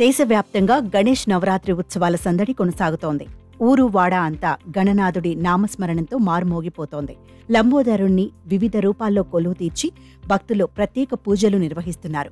దేశవ్యాప్తంగా గణేష్ నవరాత్రి ఉత్సవాల సందడి కొనసాగుతోంది. ఊరు వాడ అంతా గణనాథుడి నామస్మరణంతో మారుమోగిపోతోంది. లంబోదరుణ్ణి వివిధ రూపాల్లో కొలువు తీర్చి భక్తులు ప్రత్యేక పూజలు నిర్వహిస్తున్నారు.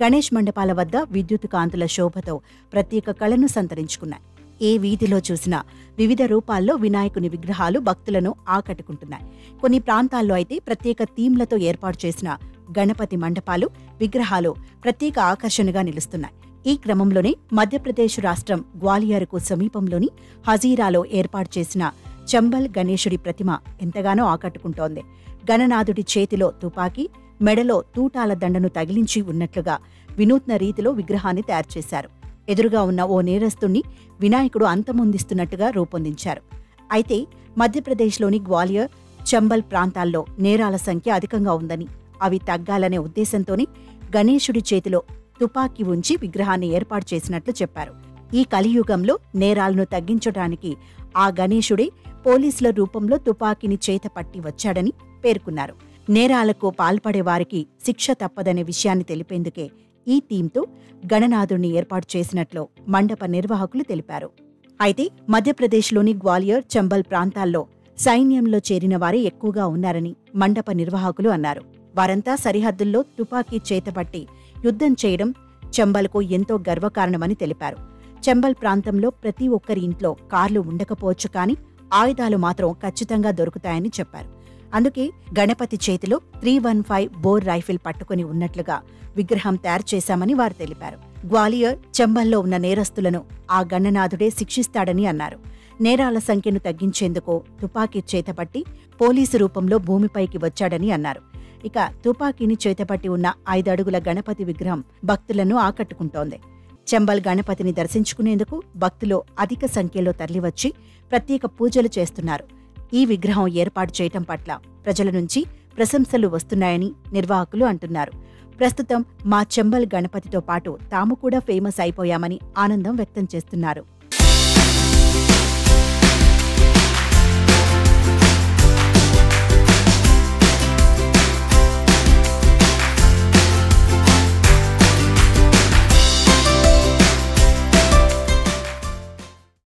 గణేష్ మండపాల వద్ద విద్యుత్ కాంతుల శోభతో ప్రత్యేక కళను సంతరించుకున్నాయి. ఏ వీధిలో చూసినా వివిధ రూపాల్లో వినాయకుని విగ్రహాలు భక్తులను ఆకట్టుకుంటున్నాయి. కొన్ని ప్రాంతాల్లో అయితే ప్రత్యేక థీమ్లతో ఏర్పాటు చేసిన గణపతి మండపాలు, విగ్రహాలు ప్రత్యేక ఆకర్షణగా నిలుస్తున్నాయి. ఈ క్రమంలోనే మధ్యప్రదేశ్ రాష్ట్రం గ్వాలియర్కు సమీపంలోని హజీరాలో ఏర్పాటు చేసిన చంబల్ గణేశుడి ప్రతిమ ఎంతగానో ఆకట్టుకుంటోంది. గణనాథుడి చేతిలో తుపాకీ, మెడలో తూటాల దండను తగిలించి ఉన్నట్లుగా వినూత్న రీతిలో విగ్రహాన్ని తయారుచేశారు. ఎదురుగా ఉన్న ఓ నేరస్తుణ్ణి వినాయకుడు అంతమొందిస్తున్నట్టుగా రూపొందించారు. అయితే మధ్యప్రదేశ్లోని గ్వాలియర్, చంబల్ ప్రాంతాల్లో నేరాల సంఖ్య అధికంగా ఉందని, అవి తగ్గాలనే ఉద్దేశంతోనే గణేశుడి చేతిలో తుపాకీ ఉంచి విగ్రహాన్ని ఏర్పాటు చేసినట్లు చెప్పారు. ఈ కలియుగంలో నేరాలను తగ్గించడానికి ఆ గణేశుడే పోలీసుల రూపంలో తుపాకీని చేతపట్టి వచ్చాడని పేర్కొన్నారు. నేరాలకు పాల్పడే వారికి శిక్ష తప్పదనే విషయాన్ని తెలిపేందుకే ఈ థీమ్తో గణనాథుణ్ణి ఏర్పాటు చేసినట్లు మండప నిర్వాహకులు తెలిపారు. అయితే మధ్యప్రదేశ్లోని గ్వాలియర్, చంబల్ ప్రాంతాల్లో సైన్యంలో చేరిన వారే ఎక్కువగా ఉన్నారని మండప నిర్వాహకులు అన్నారు. వారంతా సరిహద్దుల్లో తుపాకీ చేతపట్టి యుద్ధం చేయడం చంబల్కు ఎంతో గర్వకారణమని తెలిపారు. చంబల్ ప్రాంతంలో ప్రతి ఒక్కరి ఇంట్లో కార్లు ఉండకపోవచ్చు, కానీ ఆయుధాలు మాత్రం ఖచ్చితంగా దొరుకుతాయని చెప్పారు. అందుకే గణపతి చేతిలో 315 బోర్ రైఫిల్ పట్టుకుని ఉన్నట్లుగా విగ్రహం తయారు చేశామని వారు తెలిపారు. గ్వాలియర్, చంబల్లో ఉన్న నేరస్తులను ఆ గణనాథుడే శిక్షిస్తాడని అన్నారు. నేరాల సంఖ్యను తగ్గించేందుకు తుపాకీ చేతపట్టి పోలీసు రూపంలో భూమిపైకి వచ్చాడని అన్నారు. ఇక తుపాకీని చేతపట్టి ఉన్న 5 అడుగుల గణపతి విగ్రహం భక్తులను ఆకట్టుకుంటోంది. చంబల్ గణపతిని దర్శించుకునేందుకు భక్తులు అధిక సంఖ్యలో తరలివచ్చి ప్రత్యేక పూజలు చేస్తున్నారు. ఈ విగ్రహం ఏర్పాటు చేయటం పట్ల ప్రజల నుంచి ప్రశంసలు వస్తున్నాయని నిర్వాహకులు అంటున్నారు. ప్రస్తుతం మా చంబల్ గణపతితో పాటు తాము కూడా ఫేమస్ అయిపోయామని ఆనందం వ్యక్తం చేస్తున్నారు.